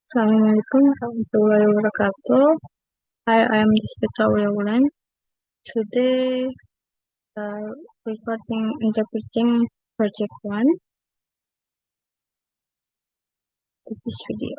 Assalamualaikum warahmatullahi wabarakatuh. Hi, I am Desvita Wulan. Today, uh, recording interpreting project one of this video.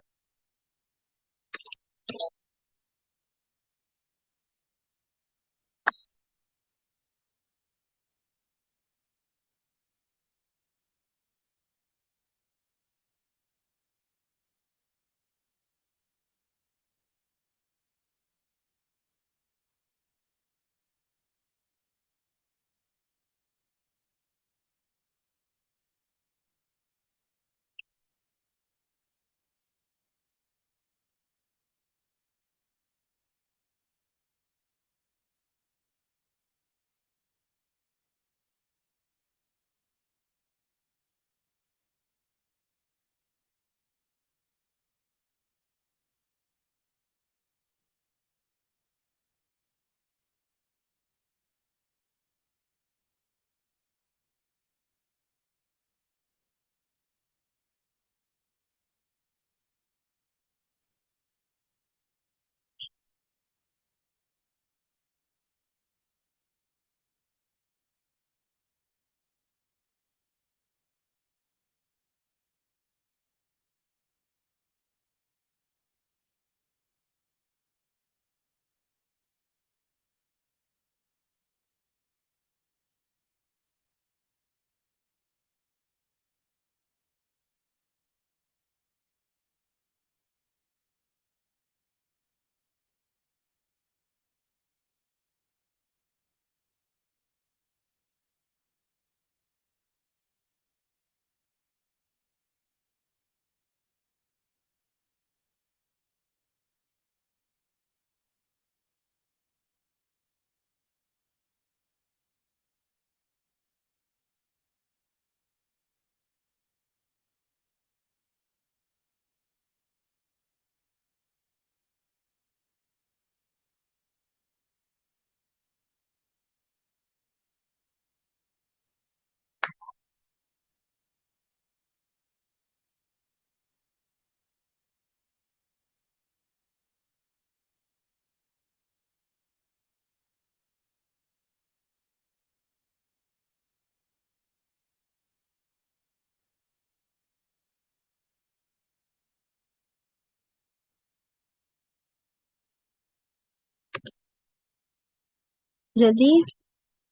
Jadi,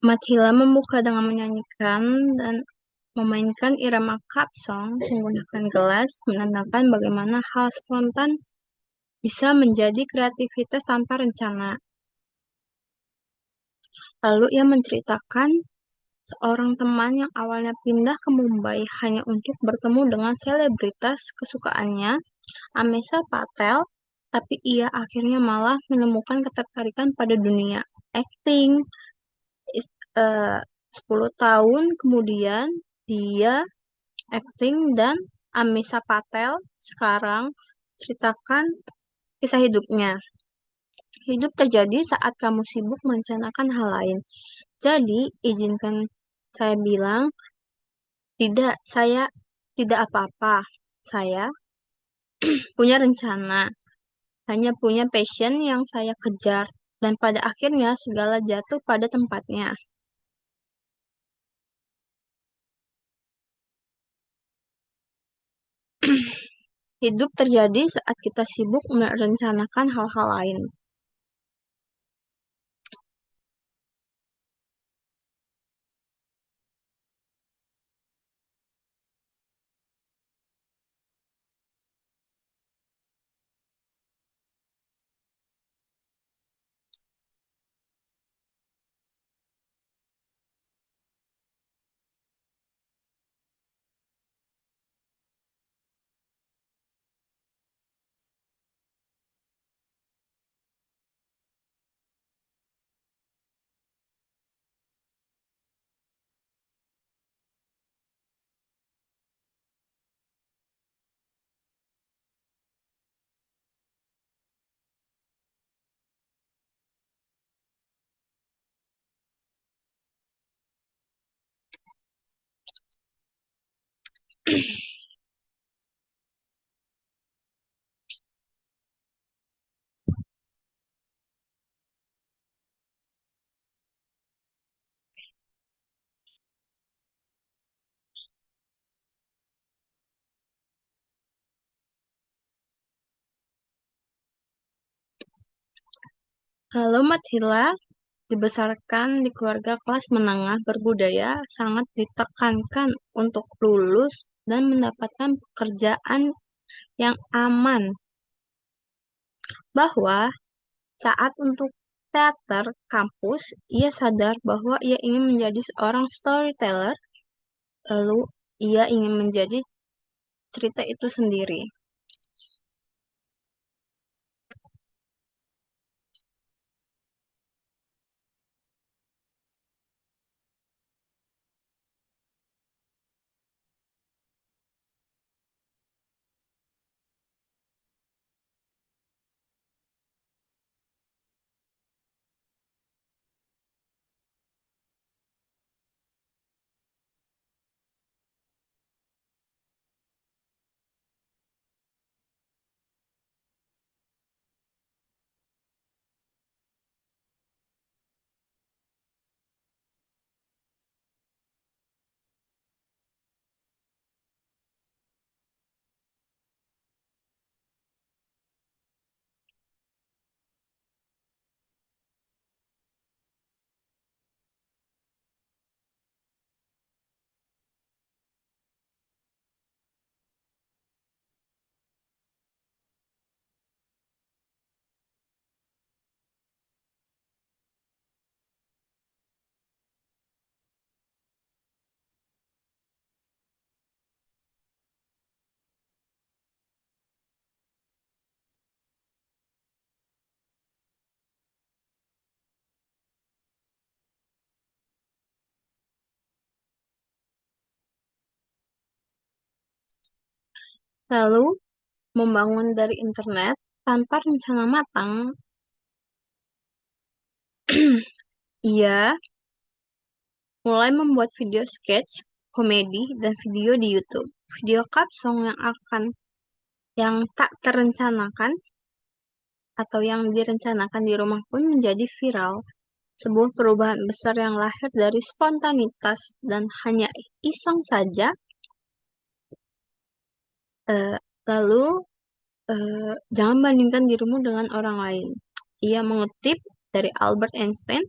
Mathila membuka dengan menyanyikan dan memainkan irama cup song menggunakan gelas, menandakan bagaimana hal spontan bisa menjadi kreativitas tanpa rencana. Lalu ia menceritakan seorang teman yang awalnya pindah ke Mumbai hanya untuk bertemu dengan selebritas kesukaannya, Amesha Patel, tapi ia akhirnya malah menemukan ketertarikan pada dunia acting. Is- eh, 10 tahun kemudian dia acting dan Amesha Patel sekarang ceritakan kisah hidupnya. Hidup terjadi saat kamu sibuk merencanakan hal lain. Jadi, izinkan saya bilang, tidak, saya tidak apa-apa. Saya punya rencana, hanya punya passion yang saya kejar, dan pada akhirnya segala jatuh pada tempatnya. Hidup terjadi saat kita sibuk merencanakan hal-hal lain. Lalu Mathilda dibesarkan di keluarga kelas menengah berbudaya, sangat ditekankan untuk lulus dan mendapatkan pekerjaan yang aman. Bahwa saat untuk teater kampus, ia sadar bahwa ia ingin menjadi seorang storyteller, lalu ia ingin menjadi cerita itu sendiri. Lalu membangun dari internet tanpa rencana matang, ia mulai membuat video sketch, komedi, dan video di YouTube. Video Song yang tak terencanakan atau yang direncanakan di rumah pun menjadi viral. Sebuah perubahan besar yang lahir dari spontanitas dan hanya iseng saja. Eh, lalu, jangan bandingkan dirimu dengan orang lain. Ia mengutip dari Albert Einstein,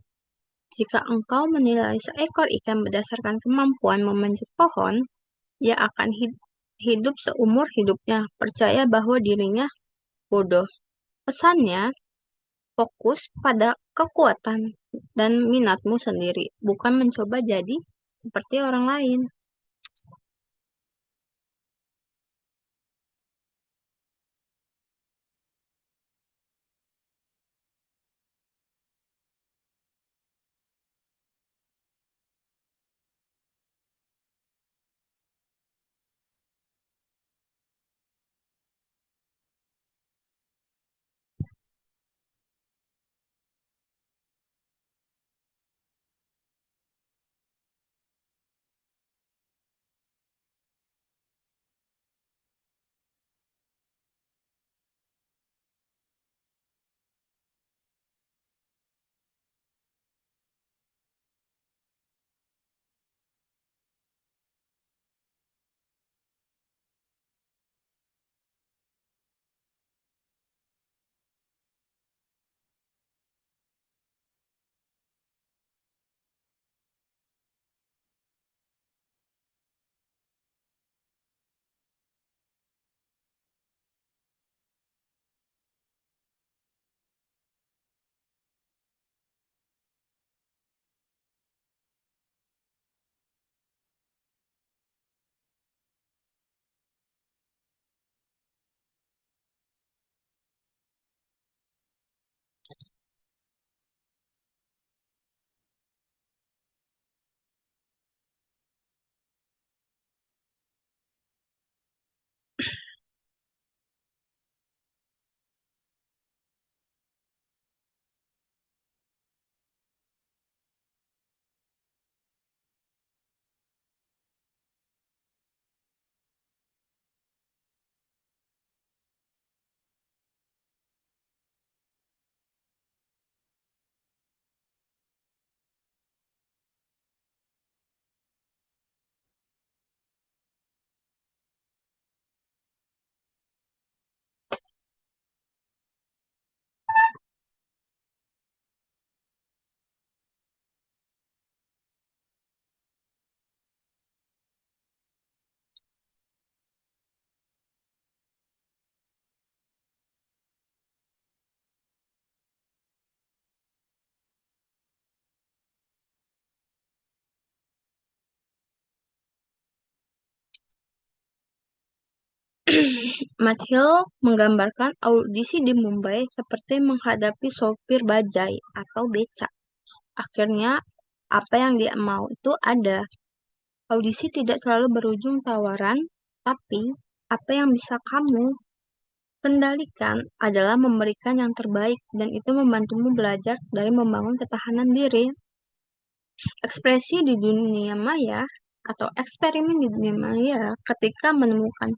jika engkau menilai seekor ikan berdasarkan kemampuan memanjat pohon, ia akan hidup seumur hidupnya, percaya bahwa dirinya bodoh. Pesannya, fokus pada kekuatan dan minatmu sendiri, bukan mencoba jadi seperti orang lain. Mathil menggambarkan audisi di Mumbai seperti menghadapi sopir bajai atau becak. Akhirnya, apa yang dia mau itu ada. Audisi tidak selalu berujung tawaran, tapi apa yang bisa kamu kendalikan adalah memberikan yang terbaik, dan itu membantumu belajar dari membangun ketahanan diri. Ekspresi di dunia maya atau eksperimen di dunia maya ketika menemukan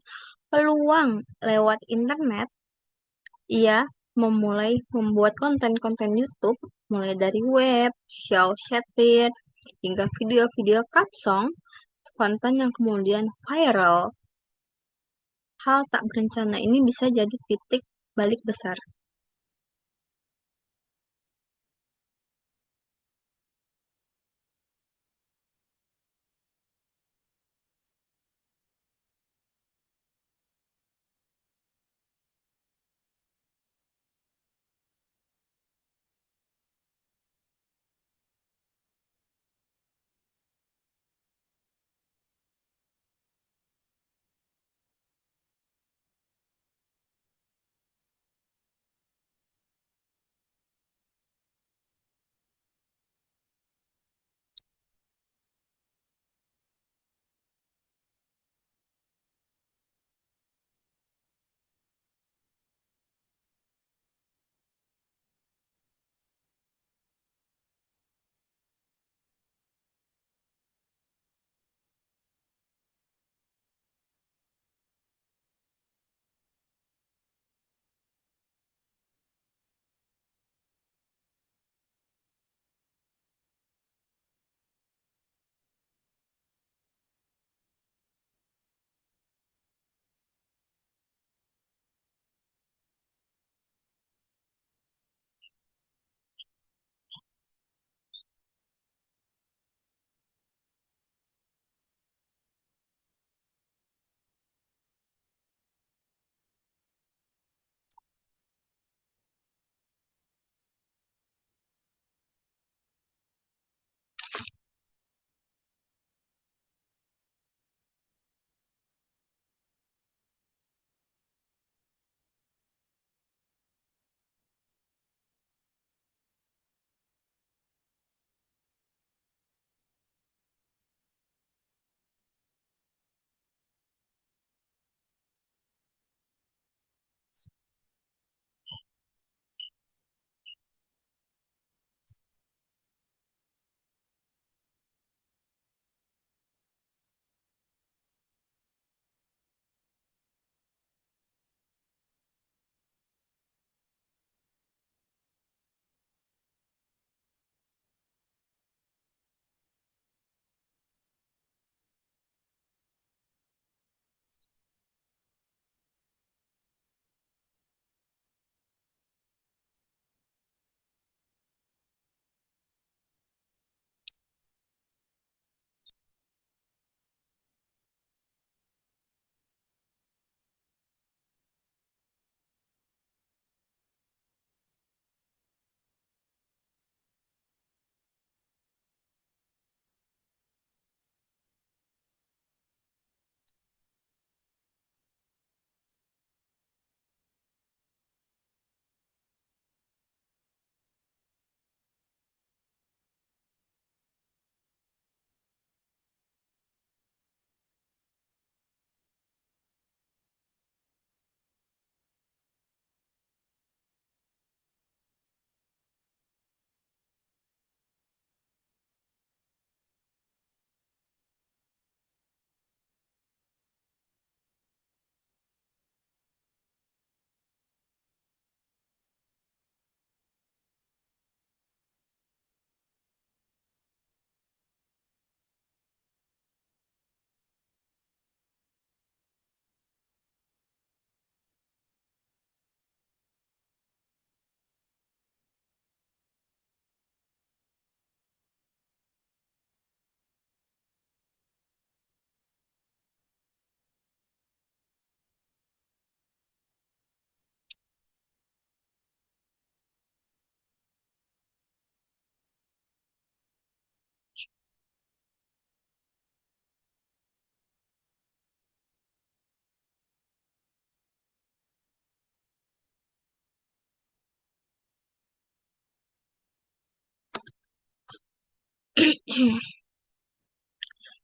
peluang lewat internet, ia memulai membuat konten-konten YouTube mulai dari web, show satir, hingga video-video kapsong, konten yang kemudian viral. Hal tak berencana ini bisa jadi titik balik besar.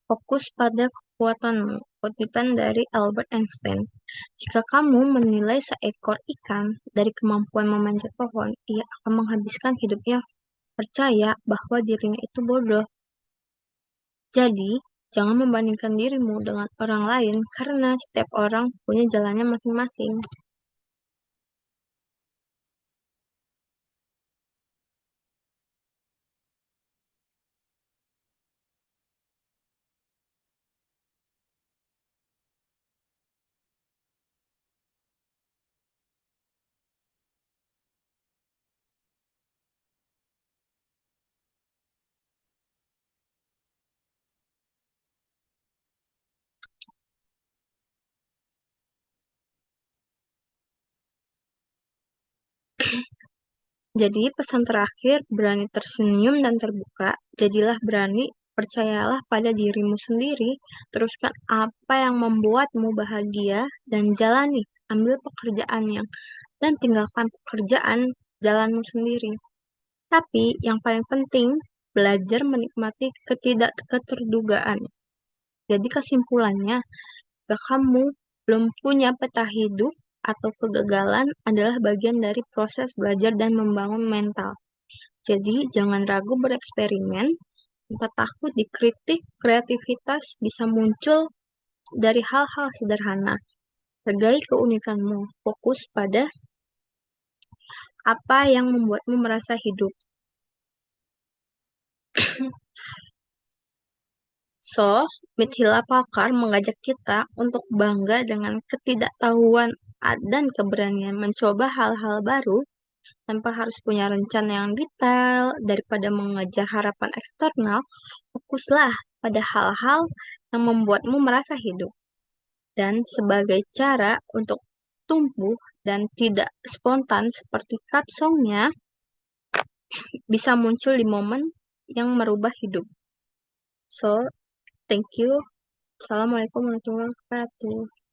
Fokus pada kekuatanmu. Kutipan dari Albert Einstein. Jika kamu menilai seekor ikan dari kemampuan memanjat pohon, ia akan menghabiskan hidupnya percaya bahwa dirinya itu bodoh. Jadi, jangan membandingkan dirimu dengan orang lain karena setiap orang punya jalannya masing-masing. Jadi, pesan terakhir, berani tersenyum dan terbuka. Jadilah berani, percayalah pada dirimu sendiri, teruskan apa yang membuatmu bahagia, dan jalani. Ambil pekerjaan dan tinggalkan pekerjaan jalanmu sendiri. Tapi, yang paling penting, belajar menikmati ketidakterdugaan. Jadi, kesimpulannya, jika kamu belum punya peta hidup atau kegagalan adalah bagian dari proses belajar dan membangun mental. Jadi, jangan ragu bereksperimen, tanpa takut dikritik, kreativitas bisa muncul dari hal-hal sederhana. Hargai keunikanmu, fokus pada apa yang membuatmu merasa hidup. So, Mithila Pakar mengajak kita untuk bangga dengan ketidaktahuan dan keberanian mencoba hal-hal baru tanpa harus punya rencana yang detail. Daripada mengejar harapan eksternal, fokuslah pada hal-hal yang membuatmu merasa hidup. Dan sebagai cara untuk tumbuh dan tidak spontan seperti Kap Songnya, bisa muncul di momen yang merubah hidup. So, thank you. Assalamualaikum warahmatullahi wabarakatuh.